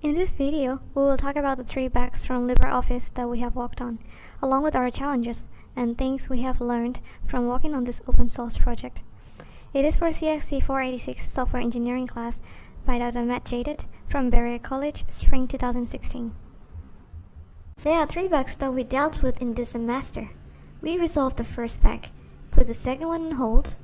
In this video, we will talk about the 3 bugs from LibreOffice that we have worked on, along with our challenges and things we have learned from working on this open source project. It is for CSC 486 Software Engineering class by Dr. Matt Jaded from Berea College, Spring 2016. There are 3 bugs that we dealt with in this semester. We resolved the first bug, put the second one on hold,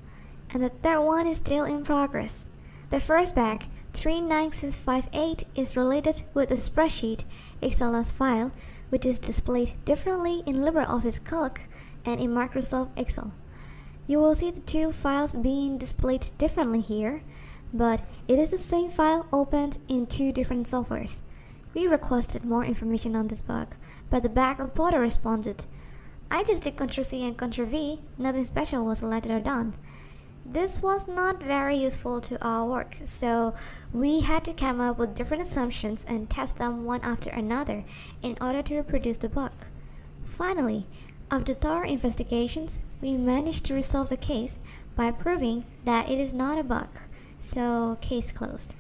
and the third one is still in progress. The first bug, 39658, is related with a spreadsheet XLS file which is displayed differently in LibreOffice Calc and in Microsoft Excel. You will see the 2 files being displayed differently here, but it is the same file opened in 2 different softwares. We requested more information on this bug, but the bug reporter responded, "I just did Ctrl+C and Ctrl+V, nothing special was selected or done." This was not very useful to our work, so we had to come up with different assumptions and test them one after another in order to reproduce the bug. Finally, after thorough investigations, we managed to resolve the case by proving that it is not a bug, so case closed.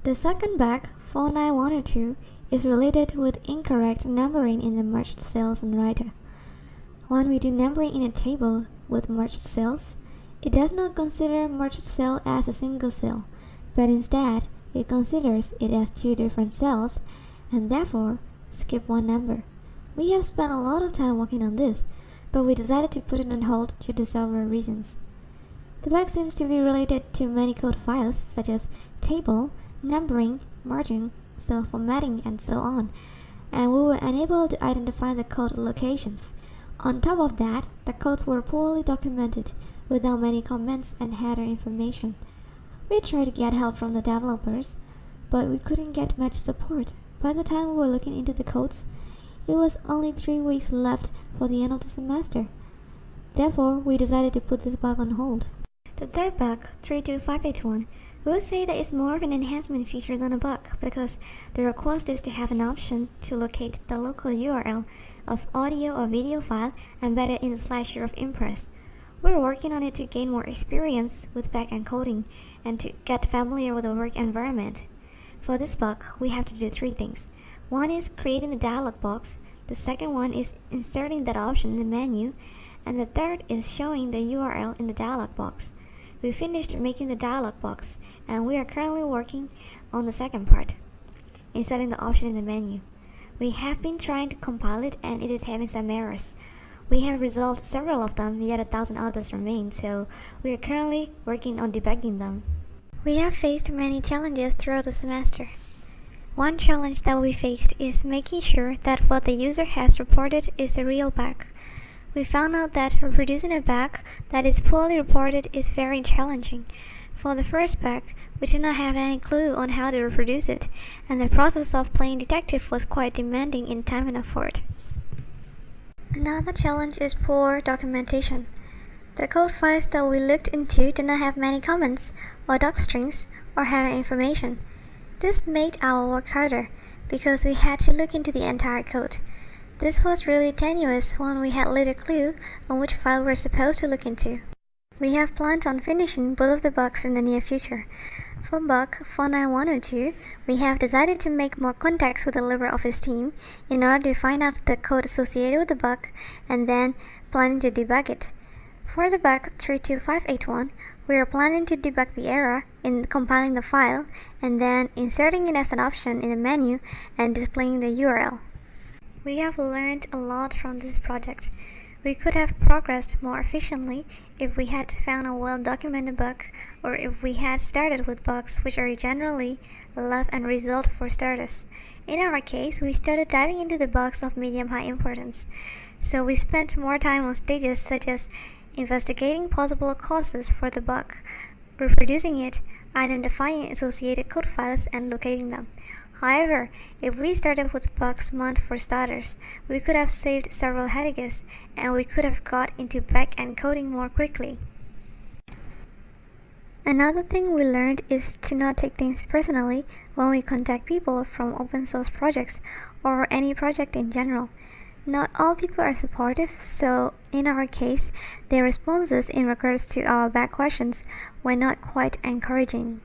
The second bug, 49102, is related with incorrect numbering in the merged cells in Writer. When we do numbering in a table with merged cells, it does not consider merged cell as a single cell, but instead it considers it as 2 different cells and therefore skip one number. We have spent a lot of time working on this, but we decided to put it on hold due to several reasons. The bug seems to be related to many code files such as table, numbering, merging, cell formatting, and so on, and we were unable to identify the code locations. On top of that, the codes were poorly documented without many comments and header information. We tried to get help from the developers, but we couldn't get much support. By the time we were looking into the codes, it was only 3 weeks left for the end of the semester. Therefore, we decided to put this bug on hold. The third bug, 32581, we would say that it's more of an enhancement feature than a bug because the request is to have an option to locate the local URL of audio or video file embedded in the slideshow of Impress. We're working on it to gain more experience with back-end coding and to get familiar with the work environment. For this bug, we have to do 3 things. One is creating the dialog box, the second one is inserting that option in the menu, and the third is showing the URL in the dialog box. We finished making the dialog box, and we are currently working on the second part, inserting the option in the menu. We have been trying to compile it and it is having some errors. We have resolved several of them, yet 1,000 others remain, so we are currently working on debugging them. We have faced many challenges throughout the semester. One challenge that we faced is making sure that what the user has reported is a real bug. We found out that reproducing a bug that is poorly reported is very challenging. For the first bug, we did not have any clue on how to reproduce it, and the process of playing detective was quite demanding in time and effort. Another challenge is poor documentation. The code files that we looked into did not have many comments, or docstrings, or header information. This made our work harder, because we had to look into the entire code. This was really tenuous when we had little clue on which file we're supposed to look into. We have planned on finishing both of the bugs in the near future. For bug 49102, we have decided to make more contacts with the LibreOffice team in order to find out the code associated with the bug and then planning to debug it. For the bug 32581, we are planning to debug the error in compiling the file and then inserting it as an option in the menu and displaying the URL. We have learned a lot from this project. We could have progressed more efficiently if we had found a well-documented bug or if we had started with bugs which are generally left unresolved for starters. In our case, we started diving into the bugs of medium-high importance, so we spent more time on stages such as investigating possible causes for the bug, reproducing it, identifying associated code files, and locating them. However, if we started with bugs month for starters, we could have saved several headaches and we could have got into back-end coding more quickly. Another thing we learned is to not take things personally when we contact people from open source projects or any project in general. Not all people are supportive, so in our case, their responses in regards to our bad questions were not quite encouraging.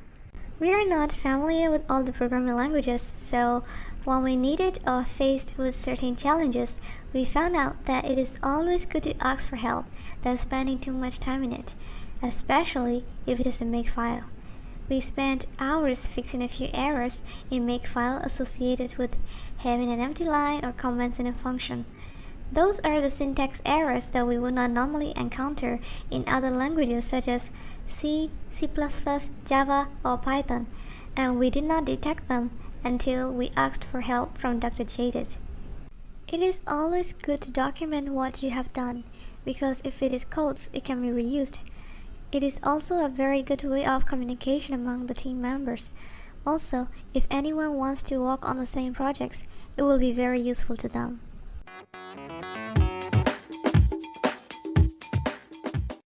We are not familiar with all the programming languages, so when we needed or faced with certain challenges, we found out that it is always good to ask for help than spending too much time in it, especially if it is a makefile. We spent hours fixing a few errors in makefile associated with having an empty line or comments in a function. Those are the syntax errors that we would not normally encounter in other languages such as C, C++, Java, or Python, and we did not detect them until we asked for help from Dr. Jaded. It is always good to document what you have done, because if it is codes, it can be reused. It is also a very good way of communication among the team members. Also, if anyone wants to work on the same projects, it will be very useful to them.